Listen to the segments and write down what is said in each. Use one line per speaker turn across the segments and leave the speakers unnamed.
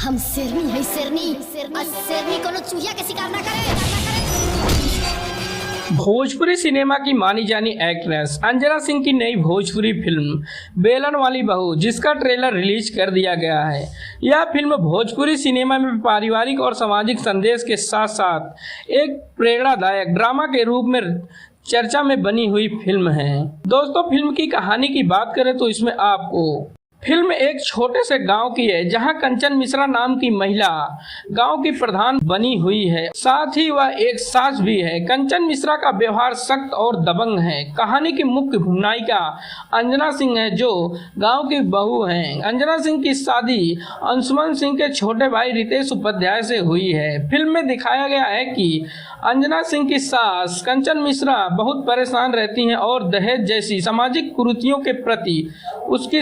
हम शेरनी है शेरनी और शेरनी कोनो चूहिया के शिकार ना करे।
भोजपुरी सिनेमा की मानी जानी एक्ट्रेस अंजना सिंह की नई भोजपुरी फिल्म बेलन वाली बहू, जिसका ट्रेलर रिलीज कर दिया गया है। यह फिल्म भोजपुरी सिनेमा में पारिवारिक और सामाजिक संदेश के साथ साथ एक प्रेरणादायक ड्रामा के रूप में चर्चा में बनी हुई फिल्म है। दोस्तों, फिल्म की कहानी की बात करें तो इसमें आपको फिल्म एक छोटे से गांव की है, जहां कंचन मिश्रा नाम की महिला गांव की प्रधान बनी हुई है। साथ ही वह एक सास भी है। कंचन मिश्रा का व्यवहार सख्त और दबंग है। कहानी की मुख्य नायिका अंजना सिंह है, जो गांव की बहू हैं। अंजना सिंह की शादी अंशुमन सिंह के छोटे भाई रितेश उपाध्याय से हुई है। फिल्म में दिखाया गया है कि अंजना सिंह की सास कंचन मिश्रा बहुत परेशान रहती हैं और दहेज जैसी सामाजिक कुरीतियों के प्रति उसकी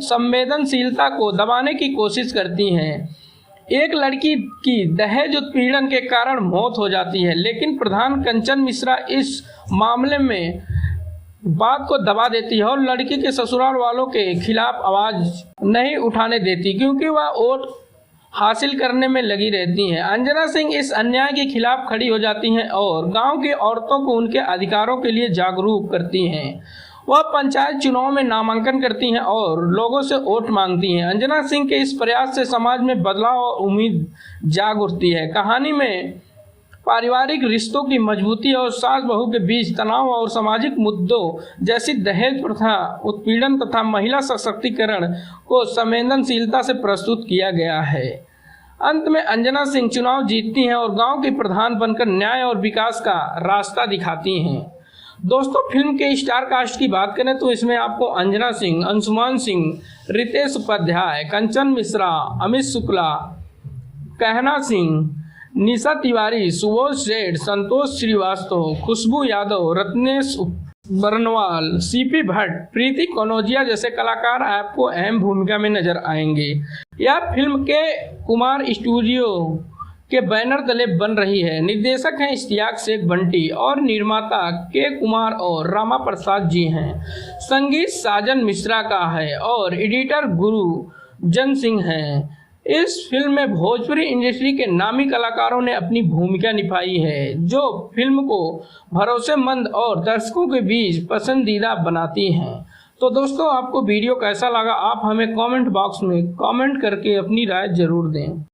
संवेदनशीलता को दबाने की कोशिश करती हैं। एक लड़की की दहेज उत्पीड़न के कारण मौत हो जाती है, लेकिन प्रधान कंचन मिश्रा इस मामले में बात को दबा देती है और लड़की के ससुराल वालों के खिलाफ आवाज नहीं उठाने देती, क्योंकि वह वोट हासिल करने में लगी रहती हैं। अंजना सिंह इस अन्याय के खिलाफ खड़ी हो जाती हैं और गांव की औरतों को उनके अधिकारों के लिए जागरूक करती हैं। वह पंचायत चुनाव में नामांकन करती हैं और लोगों से वोट मांगती हैं। अंजना सिंह के इस प्रयास से समाज में बदलाव और उम्मीद जाग उठती है। कहानी में पारिवारिक रिश्तों की मजबूती और सास बहू के बीच तनाव और सामाजिक मुद्दों जैसी दहेज प्रथा, उत्पीड़न तथा महिला सशक्तिकरण को संवेदनशीलता से प्रस्तुत किया गया है। अंत में अंजना सिंह चुनाव जीतती हैं और गांव की प्रधान बनकर न्याय और विकास का रास्ता दिखाती हैं। दोस्तों, फिल्म के स्टार कास्ट की बात करें तो इसमें आपको अंजना सिंह, अंशुमान सिंह, रितेश उपाध्याय, कंचन मिश्रा, अमित शुक्ला, कहना सिंह, निशा तिवारी, सुबोध सेठ, संतोष श्रीवास्तव, खुशबू यादव, रत्नेश बरनवाल, सीपी भट्ट, प्रीति कनौजिया जैसे कलाकार आपको अहम भूमिका में नजर आएंगे। यह फिल्म के कुमार स्टूडियो के बैनर तले बन रही है। निर्देशक हैं इश्तियाक शेख बंटी और निर्माता के कुमार और रामा प्रसाद जी हैं। संगीत साजन मिश्रा का है और एडिटर गुरु जन सिंह हैं। इस फिल्म में भोजपुरी इंडस्ट्री के नामी कलाकारों ने अपनी भूमिका निभाई है, जो फिल्म को भरोसेमंद और दर्शकों के बीच पसंदीदा बनाती हैं। तो दोस्तों, आपको वीडियो कैसा लगा, आप हमें कमेंट बॉक्स में कमेंट करके अपनी राय जरूर दें।